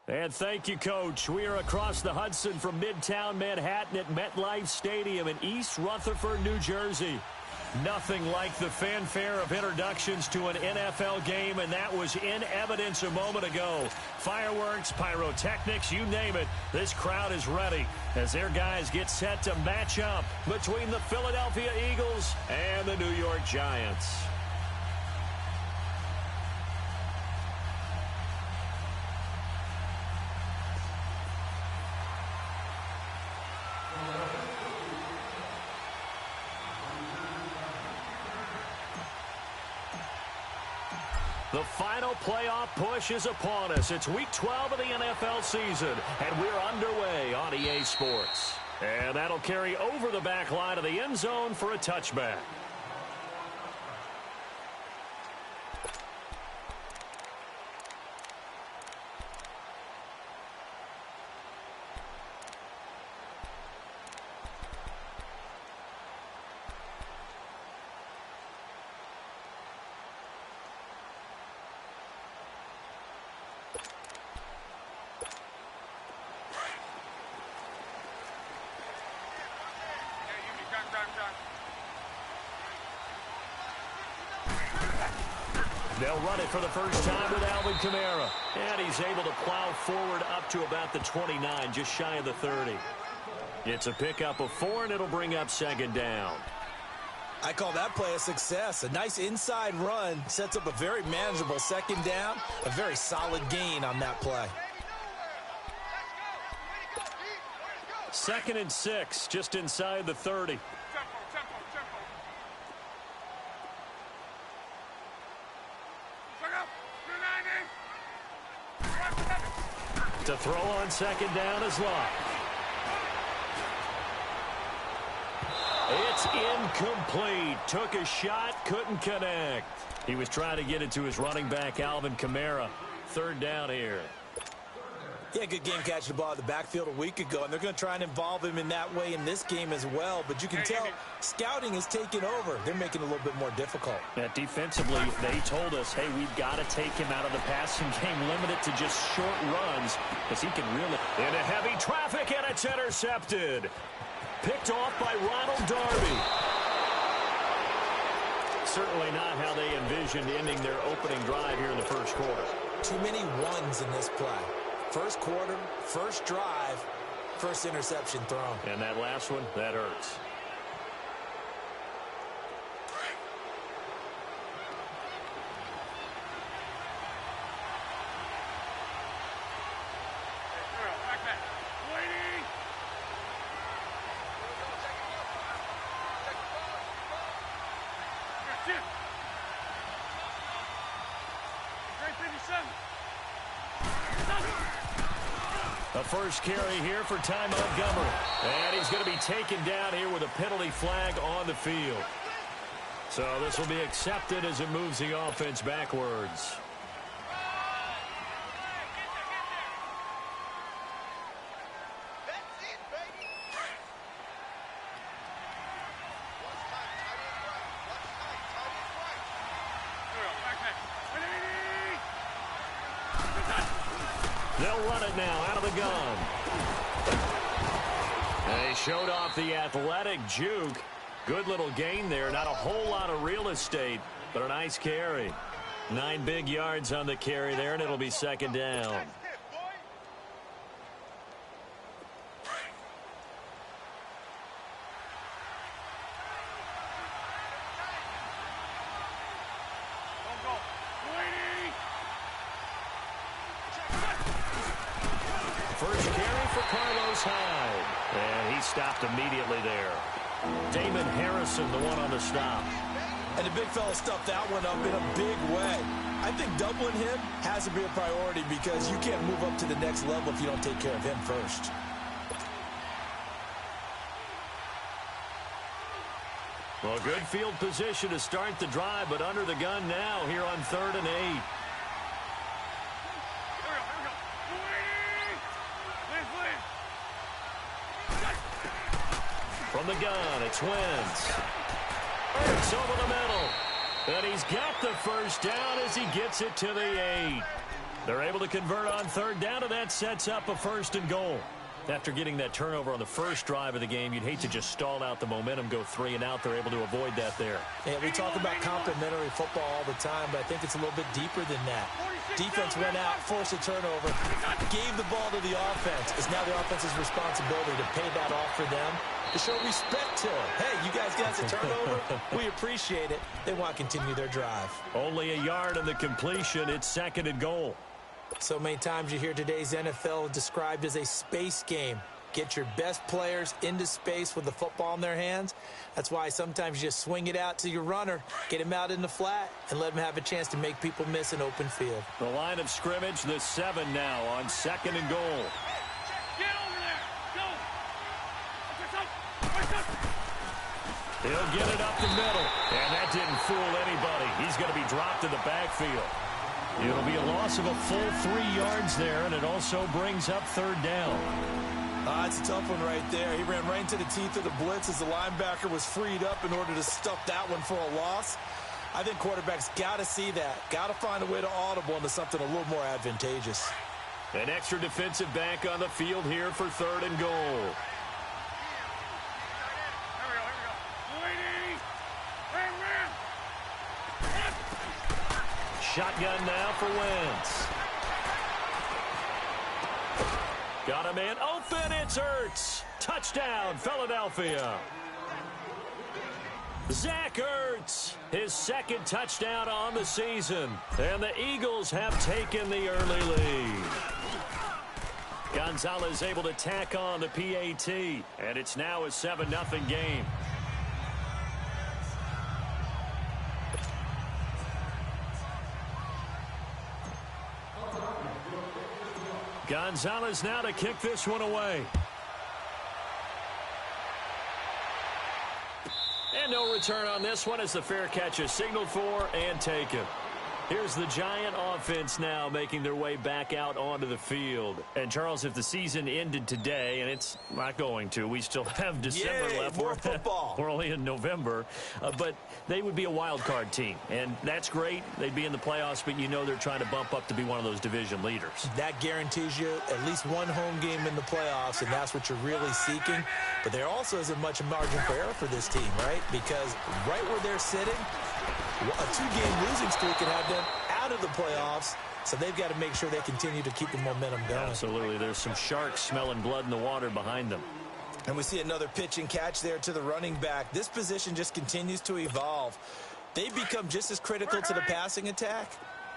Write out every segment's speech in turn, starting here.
And thank you, Coach. We are across the Hudson from Midtown Manhattan at MetLife Stadium in East Rutherford, New Jersey. Nothing like the fanfare of introductions to an NFL game, and that was in evidence a moment ago. Fireworks, pyrotechnics, you name it. This crowd is ready as their guys get set to match up between the Philadelphia Eagles and the New York Giants. The final playoff push is upon us. It's Week 12 of the NFL season, and we're underway on EA Sports. And that'll carry over the back line of the end zone for a touchback. They'll run it for the first time with Alvin Kamara. And he's able to plow forward up to about the 29, just shy of the 30. It's a pickup of 4, and it'll bring up second down. I call that play a success. A nice inside run sets up a very manageable second down. A very solid gain on that play. 2nd and 6, just inside the 30. To throw on second down is Locke. It's incomplete. Took a shot, couldn't connect. He was trying to get it to his running back, Alvin Kamara. 3rd down here. He had a good game catching the ball at the backfield a week ago, and they're going to try and involve him in that way in this game as well. But you can tell scouting is taking over. They're making it a little bit more difficult. Defensively, they told us, hey, we've got to take him out of the passing game, limit it to just short runs, because he can really... Into heavy traffic, and it's intercepted. Picked off by Ronald Darby. Certainly not how they envisioned ending their opening drive here in the first quarter. Too many ones in this play. First quarter, first drive, first interception thrown. And that last one, that hurts. A first carry here for Ty Montgomery. And he's going to be taken down here with a penalty flag on the field. So this will be accepted as it moves the offense backwards. They'll run it now out of the gun. They showed off the athletic juke. Good little gain there. Not a whole lot of real estate, but a nice carry. 9 big yards on the carry there, and it'll be second down. And he stopped immediately there. Damon Harrison, the one on the stop. And the big fella stuffed that one up in a big way. I think doubling him has to be a priority because you can't move up to the next level if you don't take care of him first. Well, good field position to start the drive, but under the gun now here on 3rd and 8. From the gun, it's Wentz. It's over the middle. And he's got the first down as he gets it to the 8. They're able to convert on third down, and that sets up a 1st and goal. After getting that turnover on the first drive of the game, you'd hate to just stall out the momentum, go 3 and out. They're able to avoid that there. Yeah, we talk about complementary football all the time, but I think it's a little bit deeper than that. Defense went out, forced a turnover, gave the ball to the offense. It's now the offense's responsibility to pay that off for them, to show respect to them. Hey, you guys got the turnover. We appreciate it. They want to continue their drive. Only a yard on the completion. It's 2nd and goal. So many times you hear today's NFL described as a space game. Get your best players into space with the football in their hands. That's why sometimes you just swing it out to your runner, get him out in the flat, and let him have a chance to make people miss an open field. The line of scrimmage, the 7 now on 2nd and goal. Get over there. Go. He'll get it up the middle, and that didn't fool anybody. He's going to be dropped in the backfield. It'll be a loss of a full 3 yards there, and it also brings up 3rd down. It's a tough one right there. He ran right into the teeth of the blitz as the linebacker was freed up in order to stuff that one for a loss. I think quarterbacks got to see that. Got to find a way to audible into something a little more advantageous. An extra defensive back on the field here for 3rd and goal. Shotgun now for Wentz. Got a man open. It's Ertz. Touchdown, Philadelphia. Zach Ertz, his 2nd touchdown on the season. And the Eagles have taken the early lead. Gonzalez able to tack on the PAT. And it's now a 7-0 game. Gonzalez now to kick this one away. And no return on this one as the fair catch is signaled for and taken. Here's the Giant offense now making their way back out onto the field. And, Charles, if the season ended today, and it's not going to, we still have December left. More football. We're only in November. But they would be a wild card team. And that's great. They'd be in the playoffs, but you know they're trying to bump up to be one of those division leaders. That guarantees you at least one home game in the playoffs, and that's what you're really seeking. But there also isn't much margin for error for this team, right? Because right where they're sitting, a 2-game losing streak can have them out of the playoffs, so they've got to make sure they continue to keep the momentum going. Absolutely. There's some sharks smelling blood in the water behind them. And we see another pitch and catch there to the running back. This position just continues to evolve. They become just as critical to the passing attack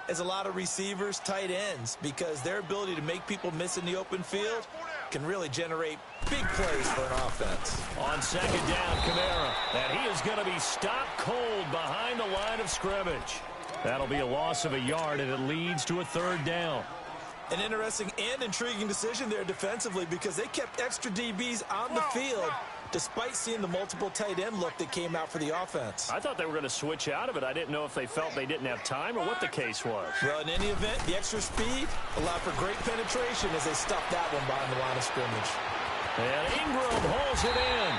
as a lot of receivers, tight ends, because their ability to make people miss in the open field can really generate big plays for an offense. On 2nd down, Kamara. And he is going to be stopped cold behind the line of scrimmage. That'll be a loss of a yard, and it leads to a 3rd down. An interesting and intriguing decision there defensively because they kept extra DBs on the field despite seeing the multiple tight end look that came out for the offense. I thought they were going to switch out of it. I didn't know if they felt they didn't have time or what the case was. Well, in any event, the extra speed allowed for great penetration as they stuffed that one behind the line of scrimmage. And Ingram holds it in.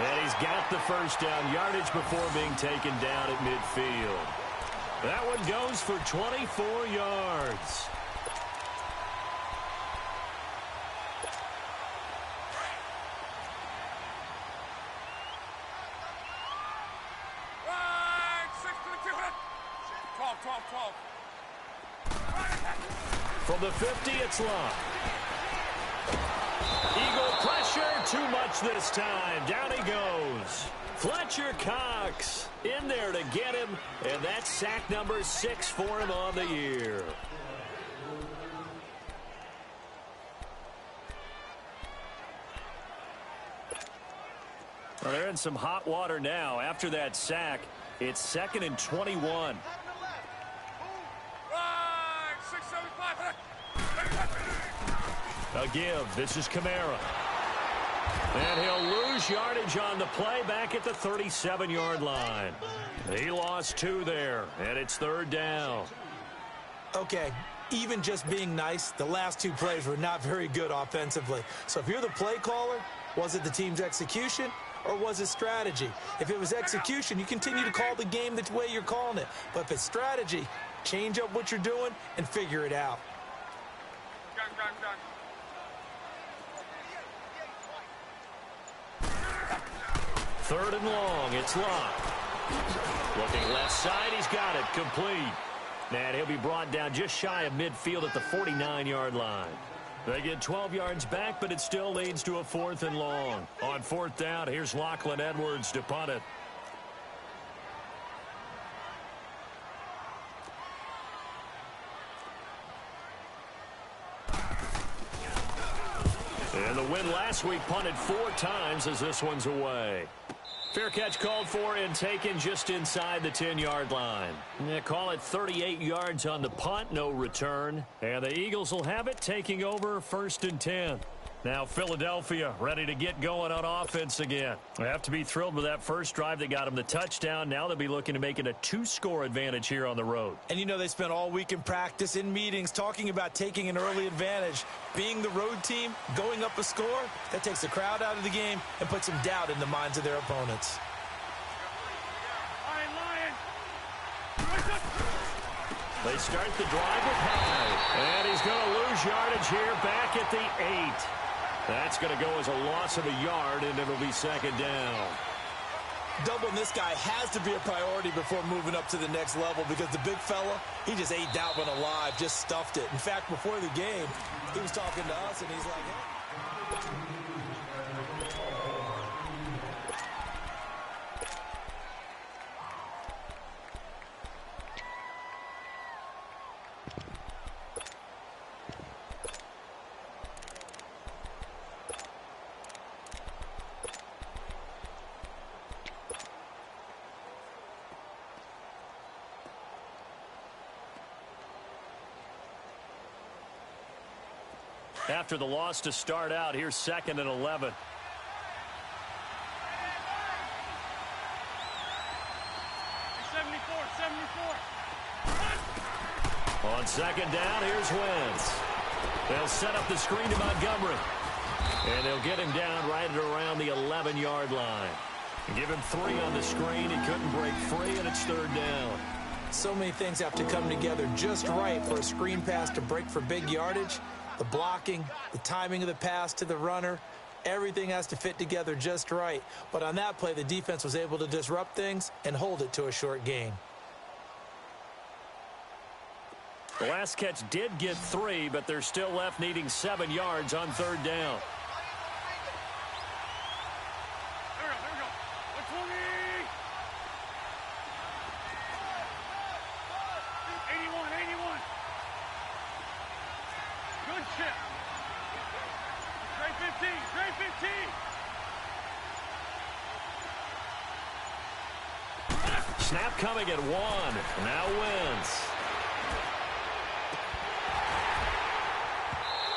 And he's got the 1st down yardage before being taken down at midfield. That one goes for 24 yards. From the 50, it's Long. Eagle pressure, too much this time. Down he goes. Fletcher Cox in there to get him, and that's sack number 6 for him on the year. Well, they're in some hot water now. After that sack, it's 2nd and 21. A give. This is Kamara. And he'll lose yardage on the play back at the 37-yard line. He lost 2 there, and it's 3rd down. Okay, even just being nice, the last 2 plays were not very good offensively. So if you're the play caller, was it the team's execution or was it strategy? If it was execution, you continue to call the game the way you're calling it. But if it's strategy, Change up what you're doing and figure it out. Third and long. It's locked. Looking left side. He's got it. Complete. And he'll be brought down just shy of midfield at the 49-yard line. They get 12 yards back, but it still leads to a 4th and long. On 4th down, here's Lachlan Edwards to punt it. And the win last week punted 4 times as this one's away. Fair catch called for and taken just inside the 10-yard line. They call it 38 yards on the punt, no return. And the Eagles will have it, taking over 1st and 10. Now Philadelphia ready to get going on offense again. They have to be thrilled with that first drive that got them the touchdown. Now they'll be looking to make it a 2-score advantage here on the road. And you know they spent all week in practice, in meetings, talking about taking an early advantage. Being the road team, going up a score, that takes the crowd out of the game and puts some doubt in the minds of their opponents. They start the drive with Hyde. And he's going to lose yardage here back at the 8. That's going to go as a loss of a yard, and it'll be 2nd down. Doubling this guy has to be a priority before moving up to the next level because the big fella, he just ate that one alive, just stuffed it. In fact, before the game, he was talking to us, and he's like, hey. After the loss to start out, here's 2nd and 11. On 2nd down, here's Wentz. They'll set up the screen to Montgomery. And they'll get him down right at around the 11-yard line. Give him 3 on the screen. He couldn't break free, and it's 3rd down. So many things have to come together just right for a screen pass to break for big yardage. The blocking, the timing of the pass to the runner, everything has to fit together just right. But on that play, the defense was able to disrupt things and hold it to a short gain. The last catch did get 3, but they're still left needing 7 yards on 3rd down. Snap coming at 1. Now Wentz.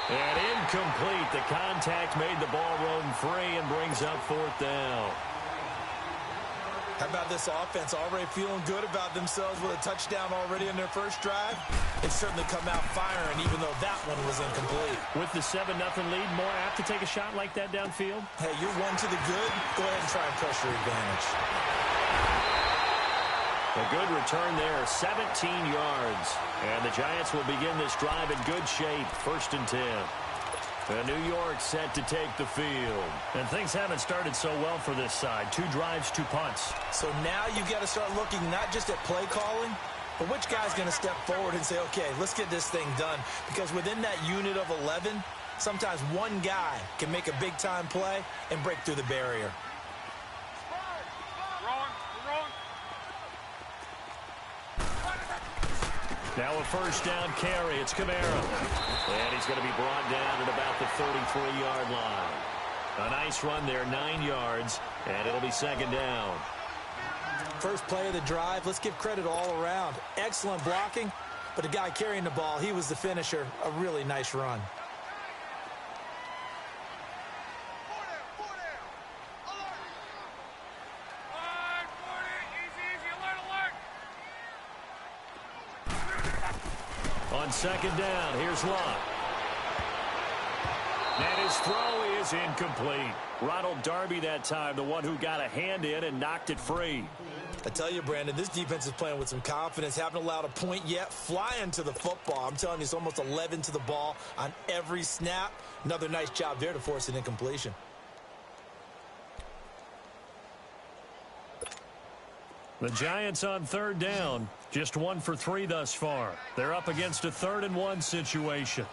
And incomplete. The contact made the ball run free and brings up 4th down. How about this offense already feeling good about themselves with a touchdown already in their first drive? It's certainly come out firing, even though that one was incomplete. With the 7-0 lead, more apt to take a shot like that downfield? Hey, you're 1 to the good. Go ahead and try and press your advantage. A good return there, 17 yards. And the Giants will begin this drive in good shape, 1st and 10. And New York set to take the field. And things haven't started so well for this side. 2 drives, 2 punts. So now you got to start looking not just at play calling, but which guy's going to step forward and say, okay, let's get this thing done. Because within that unit of 11, sometimes one guy can make a big-time play and break through the barrier. Now a 1st down carry. It's Kamara. And he's going to be brought down at about the 33-yard line. A nice run there, 9 yards, and it'll be 2nd down. First play of the drive, let's give credit all around. Excellent blocking, but the guy carrying the ball, he was the finisher. A really nice run. On 2nd down, here's Locke. And his throw is incomplete. Ronald Darby that time, the one who got a hand in and knocked it free. I tell you, Brandon, this defense is playing with some confidence. Haven't allowed a point yet. Flying to the football. I'm telling you, it's almost 11 to the ball on every snap. Another nice job there to force an incompletion. The Giants on third down. Just 1 for 3 thus far. They're up against a 3rd and 1 situation.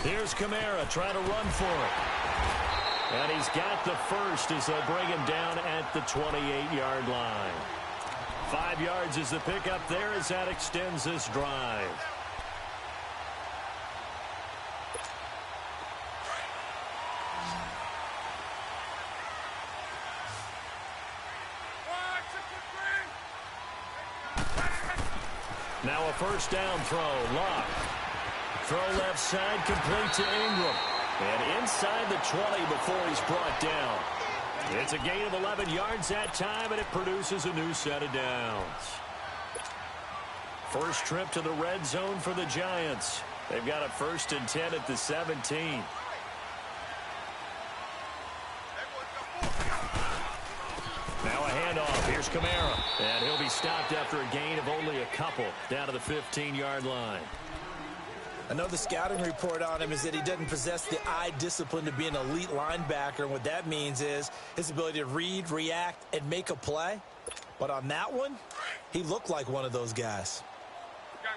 Here's Kamara trying to run for it. And he's got the first as they'll bring him down at the 28-yard line. 5 yards is the pickup there as that extends this drive. Now a first down throw. Lock. Throw left side, complete to Ingram. And inside the 20 before he's brought down. It's a gain of 11 yards that time, and it produces a new set of downs. First trip to the red zone for the Giants. They've got a 1st and 10 at the 17. Now a handoff. Here's Kamara. And he'll be stopped after a gain of only a couple down to the 15-yard line. Another scouting report on him is that he doesn't possess the eye discipline to be an elite linebacker. And what that means is his ability to read, react, and make a play. But on that one, he looked like one of those guys. Gun.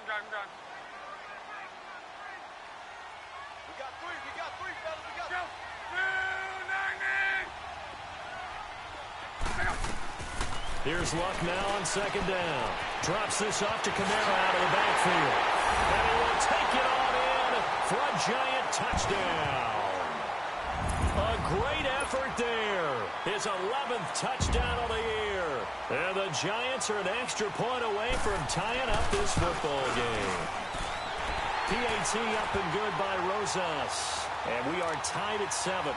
We got three, fellas. We got Here's Luck now on 2nd down. Drops this off to Kamara out of the backfield. And he will take it on in for a Giant touchdown. A great effort there. His 11th touchdown of the year. And the Giants are an extra point away from tying up this football game. PAT up and good by Rosas. And we are tied at 7.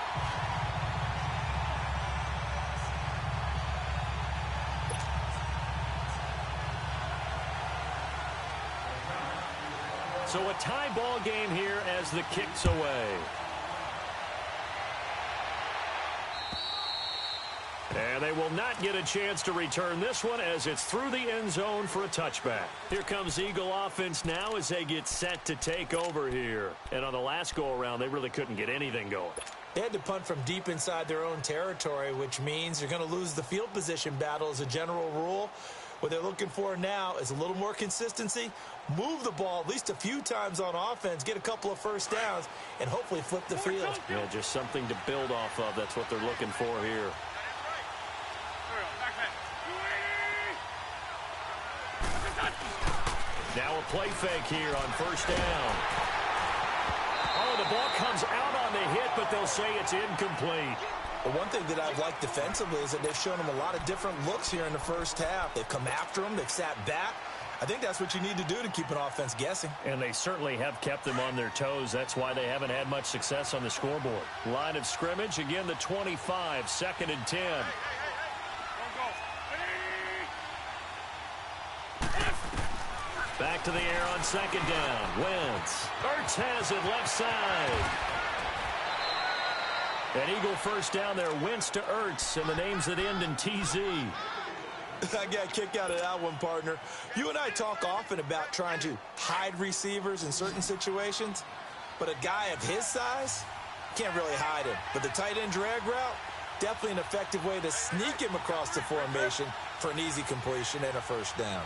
So a tie ball game here as the kick's away. And they will not get a chance to return this one as it's through the end zone for a touchback. Here comes Eagle offense now as they get set to take over here. And on the last go-around, they really couldn't get anything going. They had to punt from deep inside their own territory, which means you're going to lose the field position battle as a general rule. What they're looking for now is a little more consistency, move the ball at least a few times on offense, get a couple of first downs, and hopefully flip the field. Yeah, just something to build off of. That's what they're looking for here. Now a play fake here on 1st down. Oh, the ball comes out on the hit, but they'll say it's incomplete. But one thing that I've liked defensively is that they've shown them a lot of different looks here in the first half. They've come after them. They've sat back. I think that's what you need to do to keep an offense guessing. And they certainly have kept them on their toes. That's why they haven't had much success on the scoreboard. Line of scrimmage, again, the 25, 2nd and 10. Back to the air on 2nd down. Wentz. Ertz has it left side. An Eagle first down there. Wentz to Ertz, and the names that end in TZ. I got a kick out of that one, partner. You and I talk often about trying to hide receivers in certain situations, but a guy of his size can't really hide him. But the tight end drag route, definitely an effective way to sneak him across the formation for an easy completion and a first down.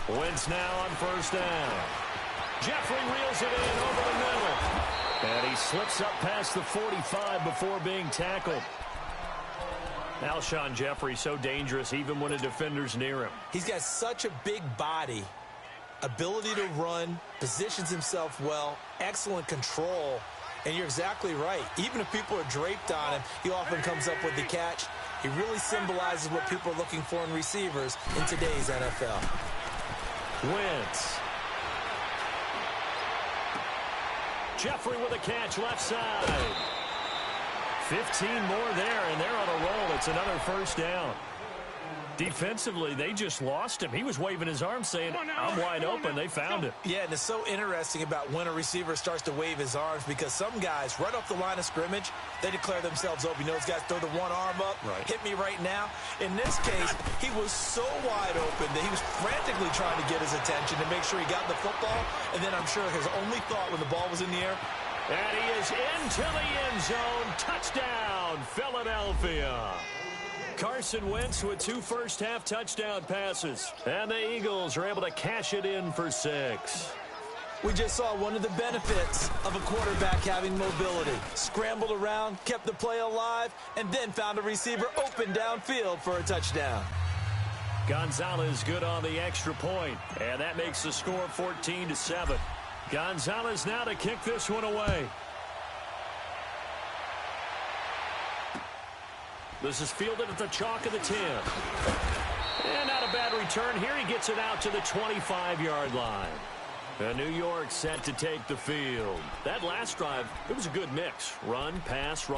Wentz now on 1st down. Jeffrey reels it in over the middle. And he slips up past the 45 before being tackled. Alshon Jeffrey so dangerous even when a defender's near him. He's got such a big body, ability to run, positions himself well, excellent control. And you're exactly right. Even if people are draped on him, he often comes up with the catch. He really symbolizes what people are looking for in receivers in today's NFL. Wentz. Jeffrey with a catch left side. 15 more there, and they're on a roll. It's another first down. Defensively, they just lost him. He was waving his arms saying, I'm wide open. They found him. Yeah, and it's so interesting about when a receiver starts to wave his arms because some guys, right off the line of scrimmage, they declare themselves open. You know, those guys throw the one arm up, hit me right now. In this case, he was so wide open that he was frantically trying to get his attention to make sure he got the football. And then I'm sure his only thought when the ball was in the air, and he is into the end zone. Touchdown, Philadelphia. Carson Wentz with 2 first-half touchdown passes. And the Eagles are able to cash it in for 6. We just saw one of the benefits of a quarterback having mobility. Scrambled around, kept the play alive, and then found a receiver open downfield for a touchdown. Gonzalez good on the extra point, and that makes the score 14-7. Gonzalez now to kick this one away. This is fielded at the chalk of the 10. And not a bad return here. He gets it out to the 25-yard line. And New York set to take the field. That last drive, it was a good mix. Run, pass,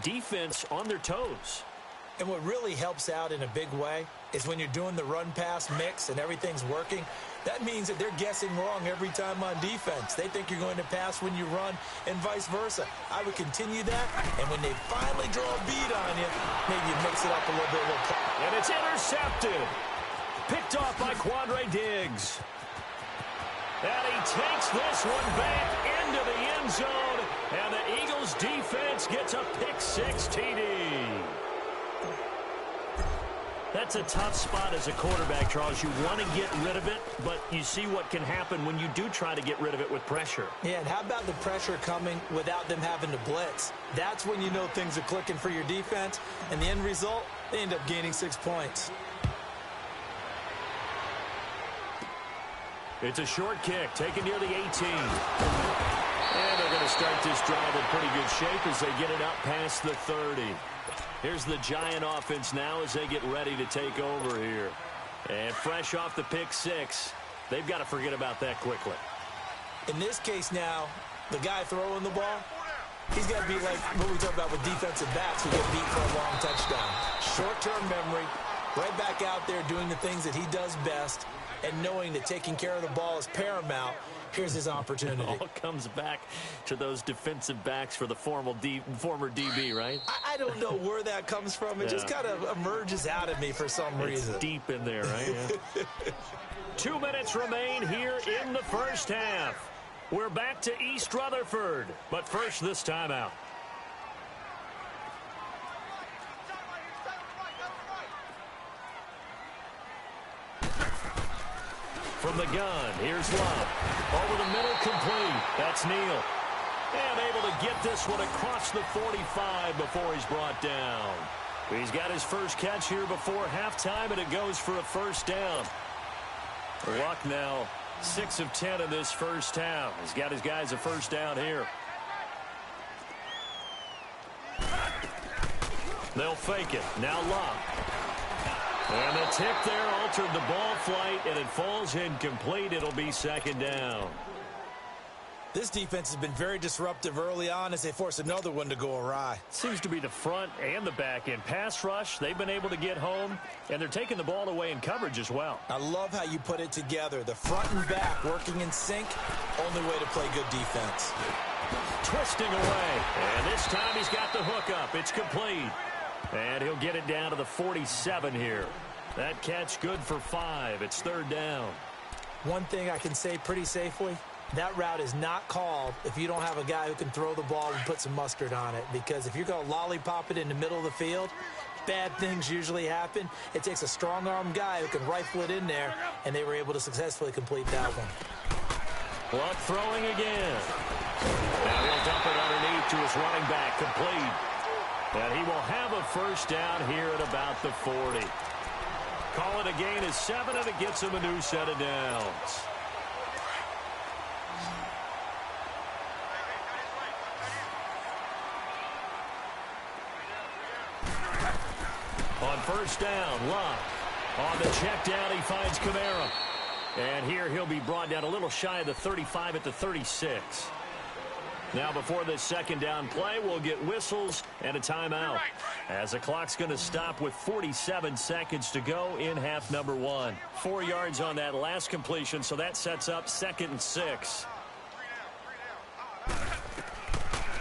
defense on their toes. And what really helps out in a big way is when you're doing the run-pass mix and everything's working, that means that they're guessing wrong every time on defense. They think you're going to pass when you run and vice versa. I would continue that, and when they finally draw a bead on you, maybe you mix it up a little bit. And it's intercepted. Picked off by Quandre Diggs. And he takes this one back into the end zone, and the Eagles defense gets a pick-6 TD. That's a tough spot as a quarterback, Charles. You want to get rid of it, but you see what can happen when you do try to get rid of it with pressure. Yeah, and how about the pressure coming without them having to blitz? That's when you know things are clicking for your defense, and the end result, they end up gaining 6 points. It's a short kick, taken near the 18. And they're going to start this drive in pretty good shape as they get it up past the 30. Here's the Giant offense now as they get ready to take over here. And fresh off the pick-6, they've got to forget about that quickly. In this case now, the guy throwing the ball, he's got to be like what we talk about with defensive backs who get beat for a long touchdown. Short-term memory, right back out there doing the things that he does best, and knowing that taking care of the ball is paramount. Here's his opportunity. It all comes back to those defensive backs for the former DB, right? I don't know where that comes from. It just kind of emerges out of me for some reason. It's deep in there, right? Yeah. 2 minutes remain here in the first half. We're back to East Rutherford, but first this timeout. From the gun, here's Love. Over the middle, complete. That's Neal. And able to get this one across the 45 before he's brought down. He's got his first catch here before halftime, and it goes for a first down. Luck now 6 of 10 in this first half. He's got his guys a first down here. They'll fake it. Now Luck. And the tip there altered the ball flight, and it falls incomplete. It'll be second down. This defense has been very disruptive early on as they force another one to go awry. Seems to be the front and the back end. Pass rush, they've been able to get home, and they're taking the ball away in coverage as well. I love how you put it together. The front and back working in sync, only way to play good defense. Twisting away, and this time he's got the hook up. It's complete. And he'll get it down to the 47 here. That catch good for 5. It's third down. One thing I can say pretty safely, that route is not called if you don't have a guy who can throw the ball and put some mustard on it. Because if you're going to lollipop it in the middle of the field, bad things usually happen. It takes a strong-arm guy who can rifle it in there, and they were able to successfully complete that one. Luck throwing again. Now he'll dump it underneath to his running back, complete. And he will have a first down here at about the 40. Call it a gain of 7, and it gets him a new set of downs. On first down, Luck. On the check down, he finds Kamara. And here he'll be brought down a little shy of the 35 at the 36. Now, before this second down play, we'll get whistles and a timeout, as the clock's going to stop with 47 seconds to go in half number 1. 4 yards on that last completion, so that sets up 2nd and 6.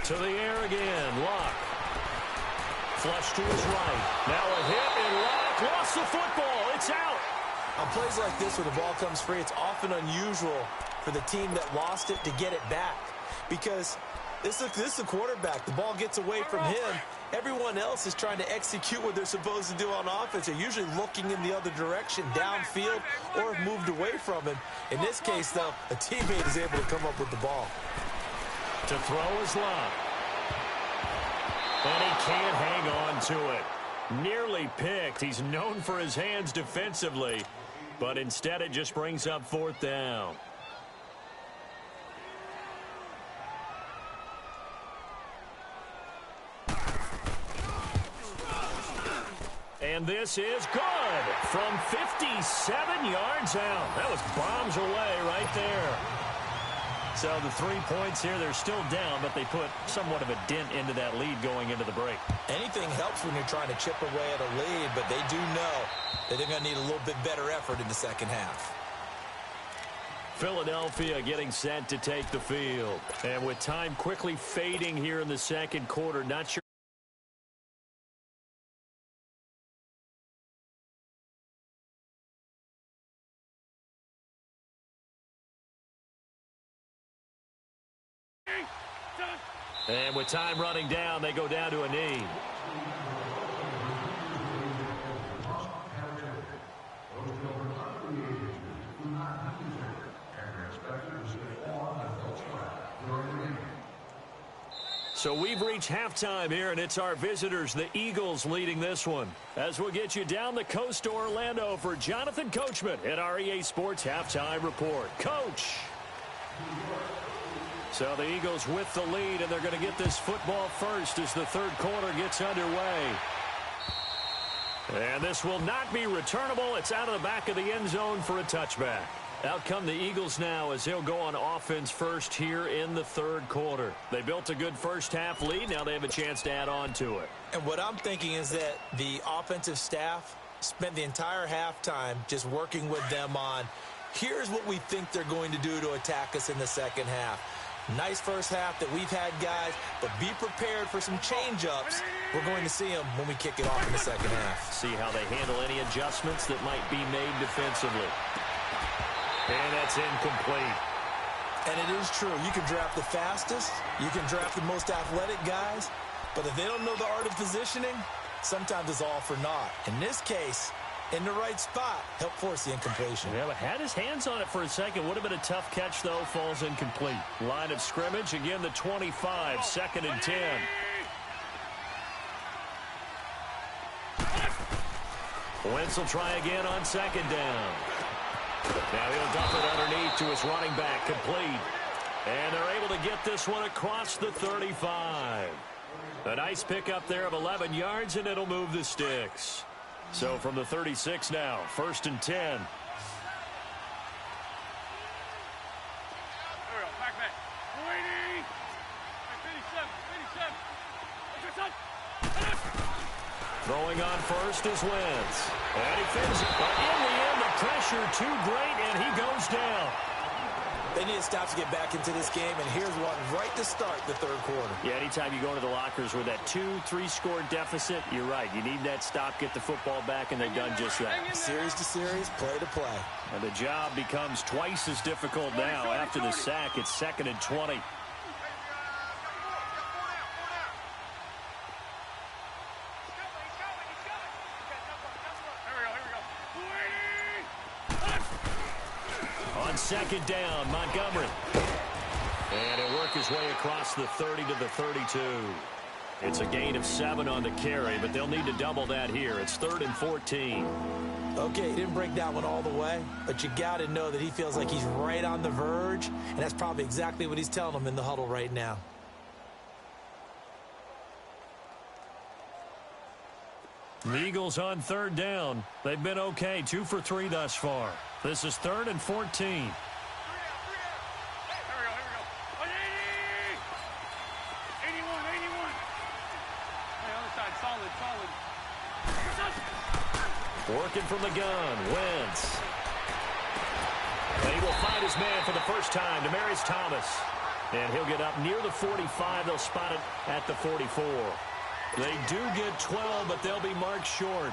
To the air again, Luck. Flush to his right. Now a hit, and Luck lost the football. It's out. On plays like this where the ball comes free, it's often unusual for the team that lost it to get it back. Because this is a quarterback. The ball gets away from him. Everyone else is trying to execute what they're supposed to do on offense. They're usually looking in the other direction, downfield, or have moved away from him. In this case, though, a teammate is able to come up with the ball. To throw is Luck. And he can't hang on to it. Nearly picked. He's known for his hands defensively, but instead it just brings up 4th down. And this is good from 57 yards out. That was bombs away right there. So the 3 points here, they're still down, but they put somewhat of a dent into that lead going into the break. Anything helps when you're trying to chip away at a lead, but they do know that they're going to need a little bit better effort in the second half. Philadelphia getting set to take the field. And with time quickly fading here in the second quarter, not sure. And with time running down, they go down to a knee. So we've reached halftime here, and it's our visitors, the Eagles, leading this one. As we'll get you down the coast to Orlando for Jonathan Coachman at our EA Sports Halftime Report. Coach! So the Eagles with the lead, and they're going to get this football first as the third quarter gets underway. And this will not be returnable. It's out of the back of the end zone for a touchback. Out come the Eagles now as they'll go on offense first here in the third quarter. They built a good first half lead. Now they have a chance to add on to it. And what I'm thinking is that the offensive staff spent the entire halftime just working with them on, here's what we think they're going to do to attack us in the second half. Nice first half that we've had, guys, but be prepared for some change-ups. We're going to see them when we kick it off in the second half. See how they handle any adjustments that might be made defensively. And that's incomplete. And it is true. You can draft the fastest. You can draft the most athletic guys. But if they don't know the art of positioning, sometimes it's all for naught. In this case, in the right spot, help force the incompletion. Yeah, but had his hands on it for a second. Would have been a tough catch, though. Falls incomplete. Line of scrimmage. Again, the 25. 2nd and 10. Wentz will try again on 2nd down. Now he'll dump it underneath to his running back. Complete. And they're able to get this one across the 35. A nice pickup there of 11 yards, and it'll move the sticks. So from the 36 now, 1st and 10. Throwing on first is Wentz. And he fins it. But in the end, the pressure too great, and he goes down. They need to stop to get back into this game, and here's one right to start the third quarter. Yeah, anytime you go into the lockers with that 2-3 score deficit, you're right. You need that stop, get the football back, and they've done just that. Series to series, play to play. And the job becomes twice as difficult now. After the sack, it's 2nd and 20. On 2nd down, Montgomery. And he'll work his way across the 30 to the 32. It's a gain of 7 on the carry, but they'll need to double that here. It's 3rd and 14. Okay, he didn't break that one all the way, but you got to know that he feels like he's right on the verge, and that's probably exactly what he's telling them in the huddle right now. The Eagles on 3rd down. They've been okay, 2 for 3 thus far. This is 3rd and 14. Working from the gun, Wentz. And he will find his man for the first time, Demaryius Thomas. And he'll get up near the 45. They'll spot it at the 44. They do get 12, but they'll be marked short.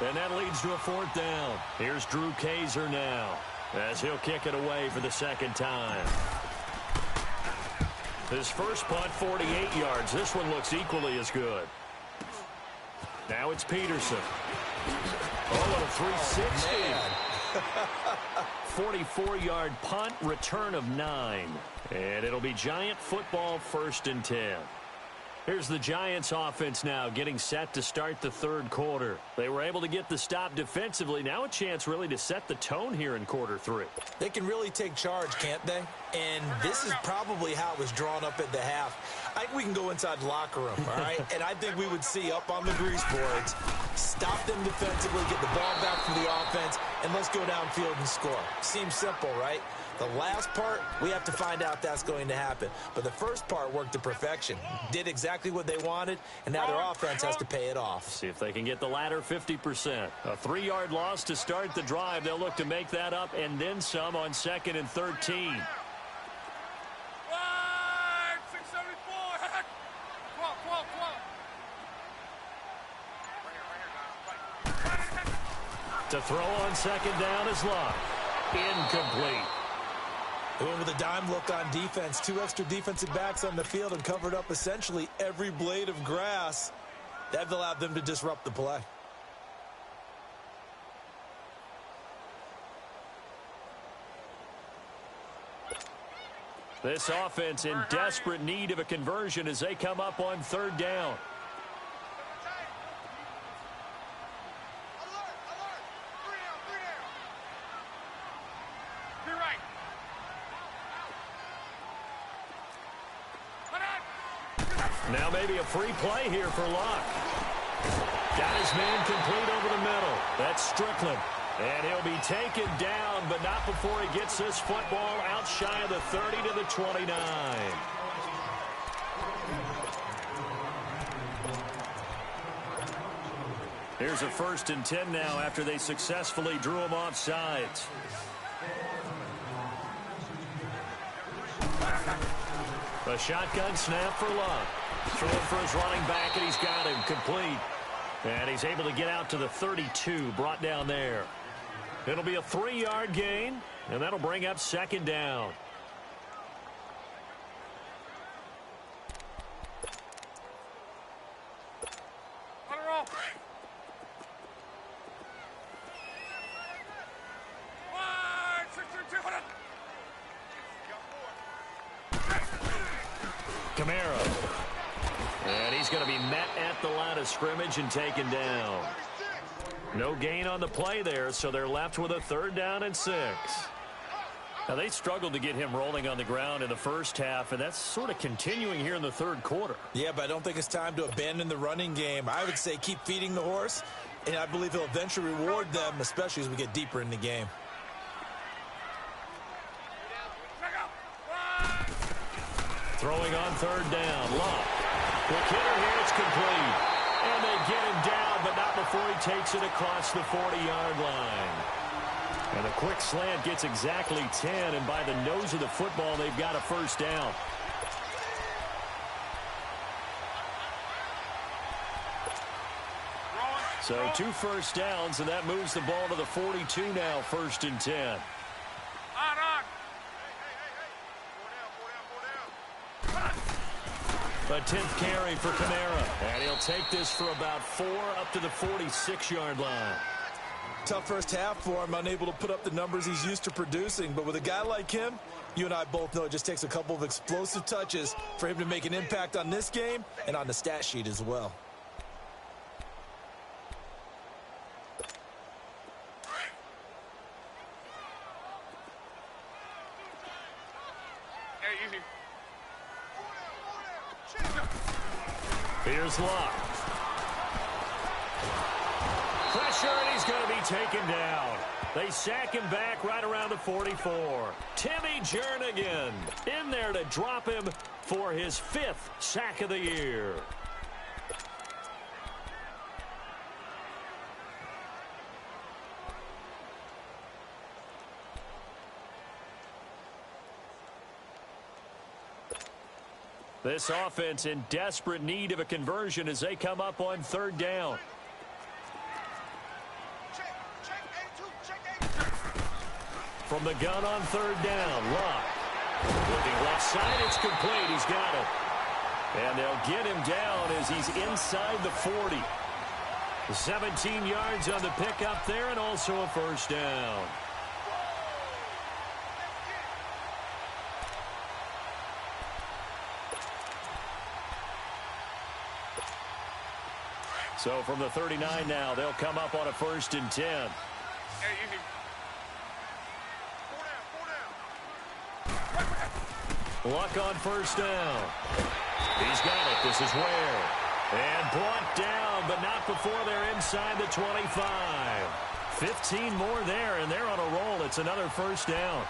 And that leads to a fourth down. Here's Drew Kaiser now, as he'll kick it away for the second time. His first punt, 48 yards. This one looks equally as good. Now it's Peterson. Oh, and a 360. 44-yard punt, return of 9. And it'll be Giant football, 1st and 10. Here's the Giants offense now getting set to start the third quarter. They were able to get the stop defensively. Now a chance really to set the tone here in quarter 3. They can really take charge, can't they? And this is probably how it was drawn up at the half. I think we can go inside the locker room, all right? And I think we would see up on the grease boards, stop them defensively, get the ball back from the offense, and let's go downfield and score. Seems simple, right? The last part, we have to find out that's going to happen. But the first part worked to perfection. Did exactly what they wanted, and now their offense has to pay it off. See if they can get the latter 50%. A 3-yard loss to start the drive. They'll look to make that up and then some on 2nd and 13. To throw on 2nd down is Locke. Incomplete. They went with a dime look on defense. 2 extra defensive backs on the field and covered up essentially every blade of grass. That allowed them to disrupt the play. This offense in desperate need of a conversion as they come up on 3rd down. Now maybe a free play here for Locke. Got his man complete over the middle. That's Strickland. And he'll be taken down, but not before he gets this football out shy of the 30 to the 29. Here's a 1st and 10 now after they successfully drew him off sides. A shotgun snap for Locke. Throwing for his running back, and he's got him complete. And he's able to get out to the 32, brought down there. It'll be a 3-yard gain, and that'll bring up 2nd down. Kamara. And he's going to be met at the line of scrimmage and taken down. No gain on the play there, so they're left with a 3rd down and 6. Now, they struggled to get him rolling on the ground in the first half, and that's sort of continuing here in the third quarter. Yeah, but I don't think it's time to abandon the running game. I would say keep feeding the horse, and I believe he'll eventually reward them, especially as we get deeper in the game. Throwing on 3rd down. Locke. Quick hitter here. It's complete. And they get him down, but not before he takes it across the 40-yard line. And a quick slant gets exactly 10, and by the nose of the football, they've got a 1st down. So 2 first downs, and that moves the ball to the 42 now, 1st and 10. A 10th carry for Kamara. And he'll take this for about 4 up to the 46-yard line. Tough first half for him, unable to put up the numbers he's used to producing. But with a guy like him, you and I both know it just takes a couple of explosive touches for him to make an impact on this game and on the stat sheet as well. Here's Locke. Pressure, and he's going to be taken down. They sack him back right around the 44. Timmy Jernigan in there to drop him for his 5th sack of the year. This offense in desperate need of a conversion as they come up on third down. From the gun on third down, Luck. Looking left side, it's complete. He's got it. And they'll get him down as he's inside the 40. 17 yards on the pickup there and also a first down. So from the 39 now, they'll come up on a 1st and 10. Luck on first down. He's got it. This is Ware. And brought down, but not before they're inside the 25. 15 more there, and they're on a roll. It's another first down.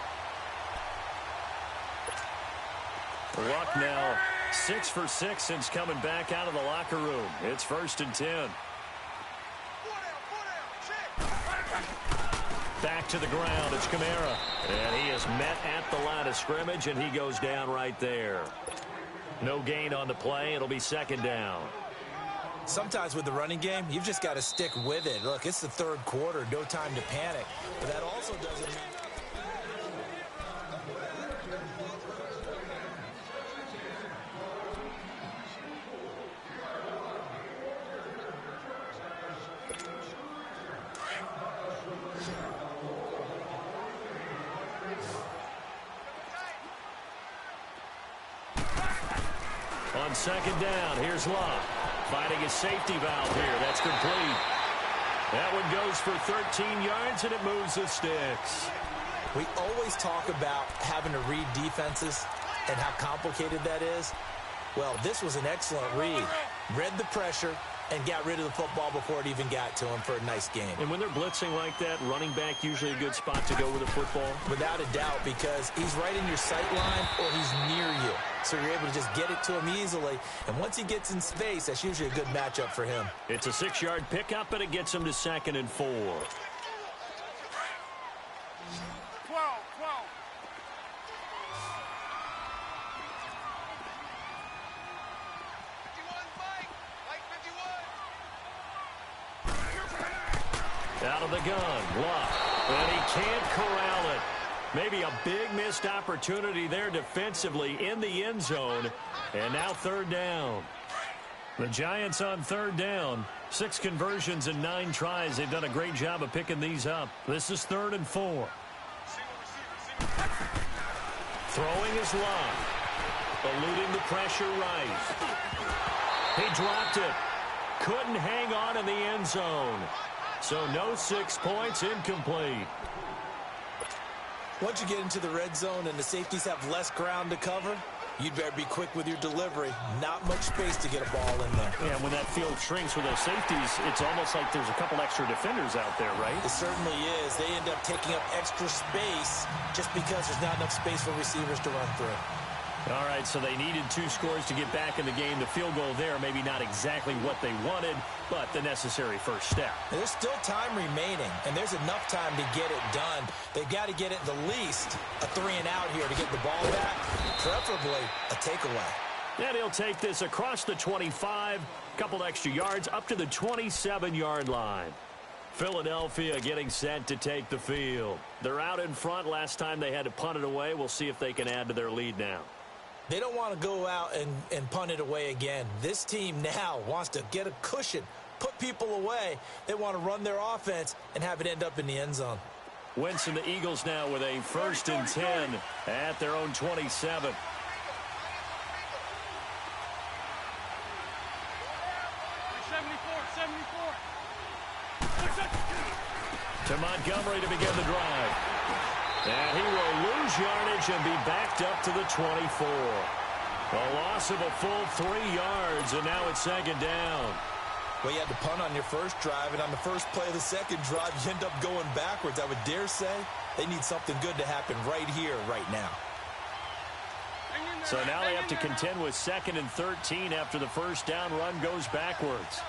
Luck now 6 for 6 since coming back out of the locker room. It's 1st and 10. Back to the ground. It's Kamara. And he is met at the line of scrimmage, and he goes down right there. No gain on the play. It'll be 2nd down. Sometimes with the running game, you've just got to stick with it. Look, it's the 3rd quarter. No time to panic. But that also doesn't mean... On 2nd down, here's Luck. Finding his safety valve here. That's complete. That one goes for 13 yards, and it moves the sticks. We always talk about having to read defenses and how complicated that is. Well, this was an excellent read. Read the pressure and got rid of the football before it even got to him for a nice game. And when they're blitzing like that, running back usually a good spot to go with the football? Without a doubt, because he's right in your sight line or he's near you. So you're able to just get it to him easily. And once he gets in space, that's usually a good matchup for him. It's a 6-yard pickup, and it gets him to 2nd and 4. 12. Out of the gun, Luck. And he can't corral it. Maybe a big missed opportunity there defensively in the end zone. And now 3rd down. The Giants on 3rd down. 6 conversions and 9 tries. They've done a great job of picking these up. This is 3rd and 4. Throwing is Luck. Eluding the pressure right. He dropped it. Couldn't hang on in the end zone. So no 6 points, incomplete. Once you get into the red zone and the safeties have less ground to cover, you'd better be quick with your delivery. Not much space to get a ball in there. Yeah, when that field shrinks with those safeties, it's almost like there's a couple extra defenders out there, right? It certainly is. They end up taking up extra space just because there's not enough space for receivers to run through. All right, so they needed 2 scores to get back in the game. The field goal there, maybe not exactly what they wanted, but the necessary first step. There's still time remaining, and there's enough time to get it done. They've got to get it the least a 3-and-out here to get the ball back, preferably a takeaway. And he'll take this across the 25, couple extra yards up to the 27-yard line. Philadelphia getting set to take the field. They're out in front. Last time they had to punt it away. We'll see if they can add to their lead now. They don't want to go out and punt it away again. This team now wants to get a cushion, put people away. They want to run their offense and have it end up in the end zone. Wentz and the Eagles now with a 1st and 10 at their own 27. To Montgomery to begin the drive. And he will lose yardage and be backed up to the 24. A loss of a full 3 yards, and now it's 2nd down. Well, you had to punt on your first drive, and on the first play of the second drive, you end up going backwards. I would dare say they need something good to happen right here, right now. So now they have to contend with 2nd and 13 after the first down run goes backwards.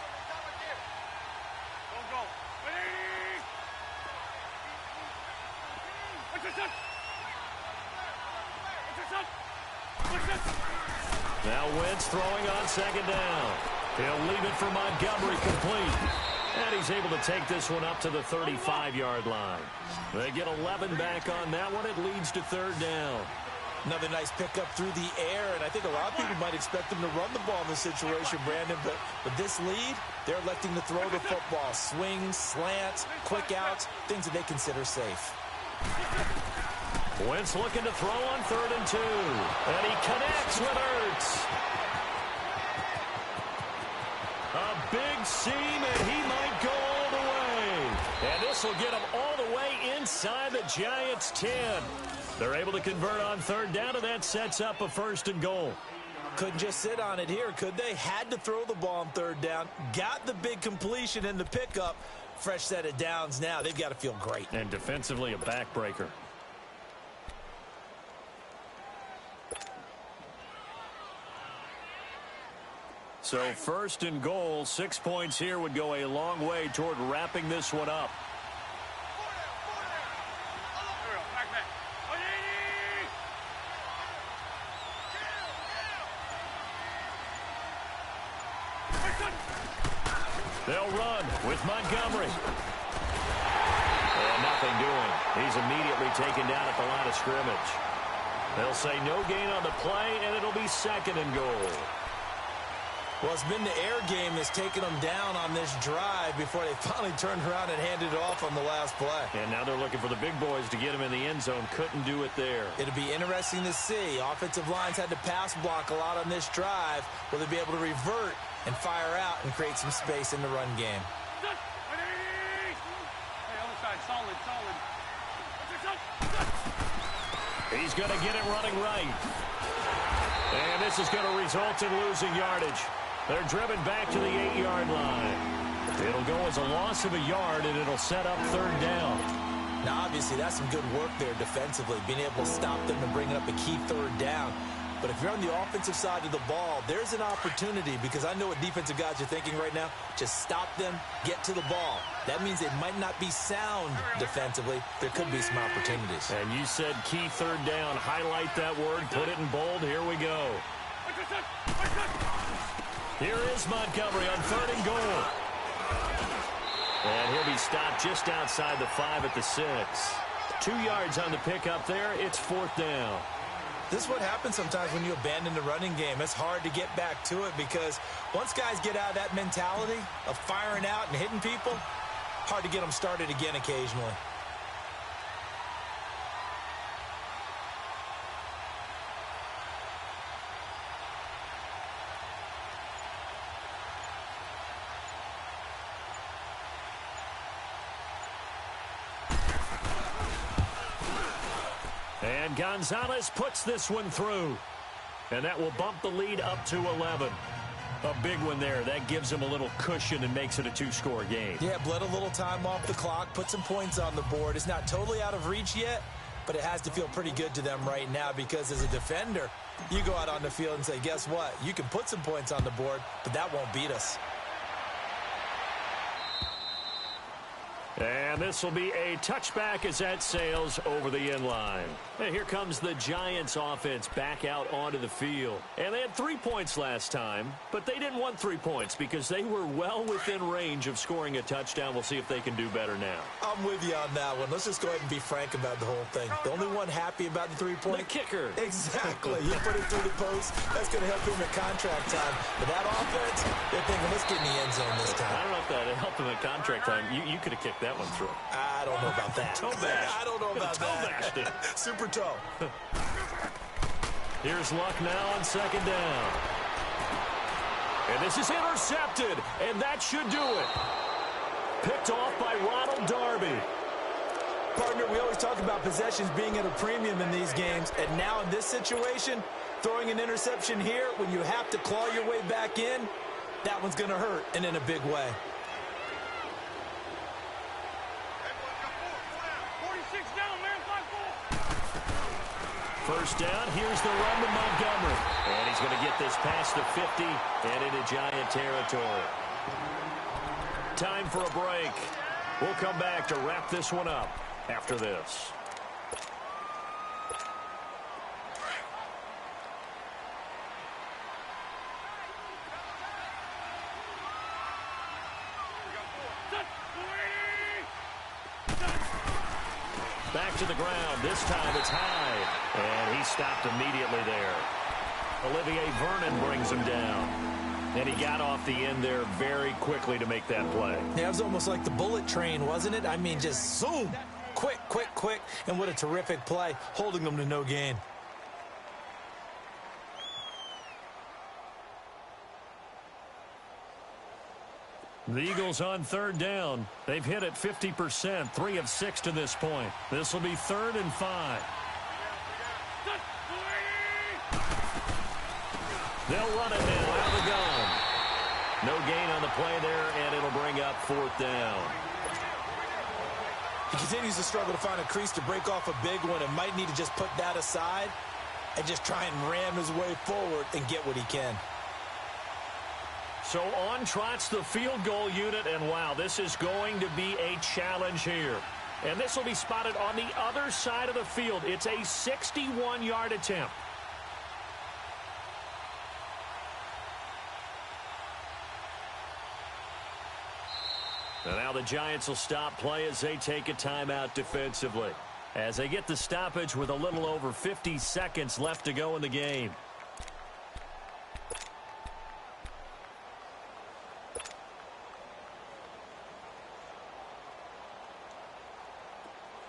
Now Wentz throwing on second down. He'll leave it for Montgomery, complete. And he's able to take this one up to the 35-yard line. They get 11 back on that one. It leads to third down. Another nice pickup through the air, and I think a lot of people might expect them to run the ball in this situation, Brandon, but with this lead, they're electing to throw the football. Swings, slants, quick outs, things that they consider safe. Wentz looking to throw on 3rd and 2. And he connects with Ertz. A big seam, and he might go all the way. And this will get him all the way inside the Giants' 10. They're able to convert on 3rd down, and that sets up a 1st and goal. Couldn't just sit on it here, could they? Had to throw the ball on 3rd down. Got the big completion in the pickup. Fresh set of downs now. They've got to feel great. And defensively, a backbreaker. So 1st and goal, 6 points here would go a long way toward wrapping this one up. They'll run with Montgomery. And nothing doing. He's immediately taken down at the line of scrimmage. They'll say no gain on the play, and it'll be 2nd and goal. Well, it's been the air game that's taken them down on this drive before they finally turned around and handed it off on the last play. And now they're looking for the big boys to get him in the end zone. Couldn't do it there. It'll be interesting to see. Offensive lines had to pass block a lot on this drive. Will they be able to revert and fire out and create some space in the run game? He's going to get it running right. And this is going to result in losing yardage. They're driven back to the 8-yard line. It'll go as a loss of a yard, and it'll set up 3rd down. Now, obviously, that's some good work there defensively, being able to stop them and bringing up a key 3rd down. But if you're on the offensive side of the ball, there's an opportunity, because I know what defensive guys are thinking right now. Just stop them, get to the ball. That means they might not be sound defensively. There could be some opportunities. And you said key 3rd down. Highlight that word. Put it in bold. Here we go. Here is Montgomery on 3rd and goal. And he'll be stopped just outside the 5 at the 6. 2 yards on the pickup there. It's 4th down. This is what happens sometimes when you abandon the running game. It's hard to get back to it because once guys get out of that mentality of firing out and hitting people, hard to get them started again occasionally. And Gonzalez puts this one through. And that will bump the lead up to 11. A big one there. That gives them a little cushion and makes it a 2-score game. Yeah, bled a little time off the clock, put some points on the board. It's not totally out of reach yet, but it has to feel pretty good to them right now because as a defender, you go out on the field and say, guess what? You can put some points on the board, but that won't beat us. And this will be a touchback as that sails over the end line. And here comes the Giants offense back out onto the field. And they had 3 points last time, but they didn't want 3 points because they were well within range of scoring a touchdown. We'll see if they can do better now. I'm with you on that one. Let's just go ahead and be frank about the whole thing. The only one happy about the 3-point? The kicker. Exactly. You put it through the post. That's going to help him at contract time. But that offense, they're thinking, let's get in the end zone this time. I don't know if that helped him at contract time. You could have kicked that one through. I don't know about that. Toe bash. I don't know about that. Super toe. Here's Luck now on 2nd down. And this is intercepted, and that should do it. Picked off by Ronald Darby. Partner, we always talk about possessions being at a premium in these games, and now in this situation, throwing an interception here when you have to claw your way back in, that one's going to hurt, and in a big way. First down, here's the run to Montgomery. And he's going to get this past the 50 and into Giant territory. Time for a break. We'll come back to wrap this one up after this. Back to the ground. This time it's high. And he stopped immediately there. Olivier Vernon brings him down. And he got off the end there very quickly to make that play. Yeah, it was almost like the bullet train, wasn't it? I mean, just zoom. Quick, quick, quick. And what a terrific play, holding them to no gain. The Eagles on third down. They've hit it 50%, 3 of 6 to this point. This will be 3rd and 5. They'll run it now out of the gun. No gain on the play there, and it'll bring up 4th down. He continues to struggle to find a crease to break off a big one and might need to just put that aside and just try and ram his way forward and get what he can. So on trots the field goal unit, and wow, this is going to be a challenge here. And this will be spotted on the other side of the field. It's a 61-yard attempt. And now the Giants will stop play as they take a timeout defensively. As they get the stoppage with a little over 50 seconds left to go in the game.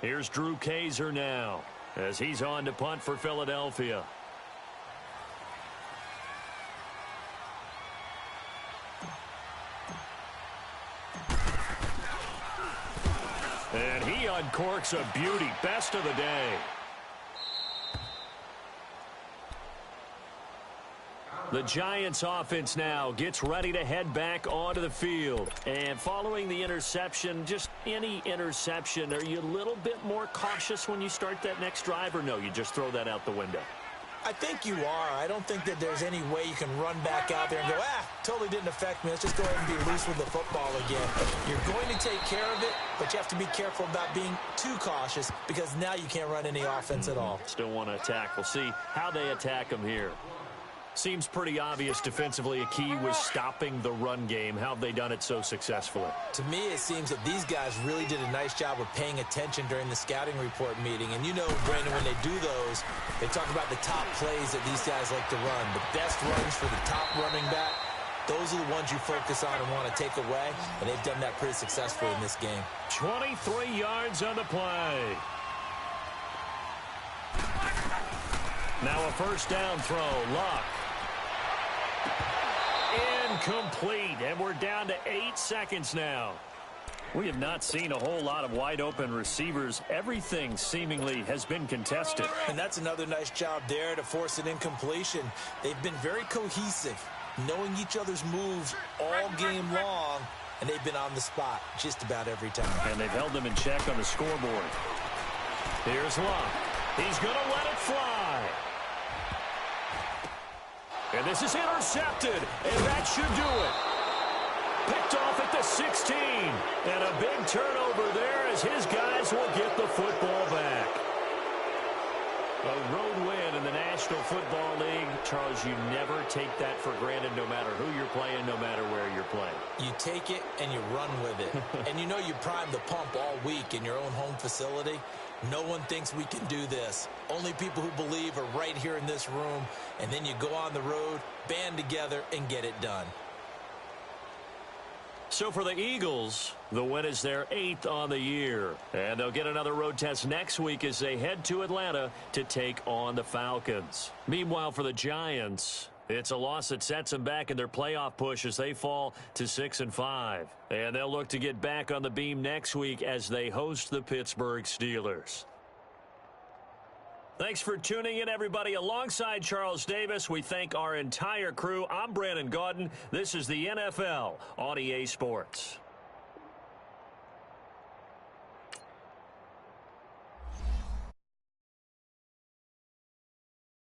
Here's Drew Kaiser now as he's on to punt for Philadelphia. And he uncorks a beauty. Best of the day. The Giants offense now gets ready to head back onto the field. And following the interception, just any interception, are you a little bit more cautious when you start that next drive, or no, you just throw that out the window? I think you are. I don't think that there's any way you can run back out there and go, totally didn't affect me. Let's just go ahead and be loose with the football again. You're going to take care of it, but you have to be careful about being too cautious because now you can't run any offense at all. Still want to attack. We'll see how they attack them here. Seems pretty obvious defensively a key was stopping the run game. How have they done it so successfully? To me, it seems that these guys really did a nice job of paying attention during the scouting report meeting. And you know, Brandon, when they do those, they talk about the top plays that these guys like to run. The best runs for the top running back, those are the ones you focus on and want to take away. And they've done that pretty successfully in this game. 23 yards on the play. Now a first down throw. Luck. Incomplete, and we're down to 8 seconds now. We have not seen a whole lot of wide open receivers. Everything seemingly has been contested. And that's another nice job there to force an incompletion. They've been very cohesive, knowing each other's moves all game long, and they've been on the spot just about every time. And they've held them in check on the scoreboard. Here's Luck. He's going to let it fly. And this is intercepted, and that should do it. Picked off at the 16. And a big turnover there as his guys will get the football back. A road win in the National Football League. Charles, you never take that for granted no matter who you're playing, no matter where you're playing. You take it and you run with it. And you know you prime the pump all week in your own home facility. No one thinks we can do this. Only people who believe are right here in this room. And then you go on the road, band together, and get it done. So for the Eagles, the win is their 8th on the year. And they'll get another road test next week as they head to Atlanta to take on the Falcons. Meanwhile, for the Giants, it's a loss that sets them back in their playoff push as they fall to 6-5. And they'll look to get back on the beam next week as they host the Pittsburgh Steelers. Thanks for tuning in, everybody. Alongside Charles Davis, we thank our entire crew. I'm Brandon Gaudin. This is the NFL on EA Sports.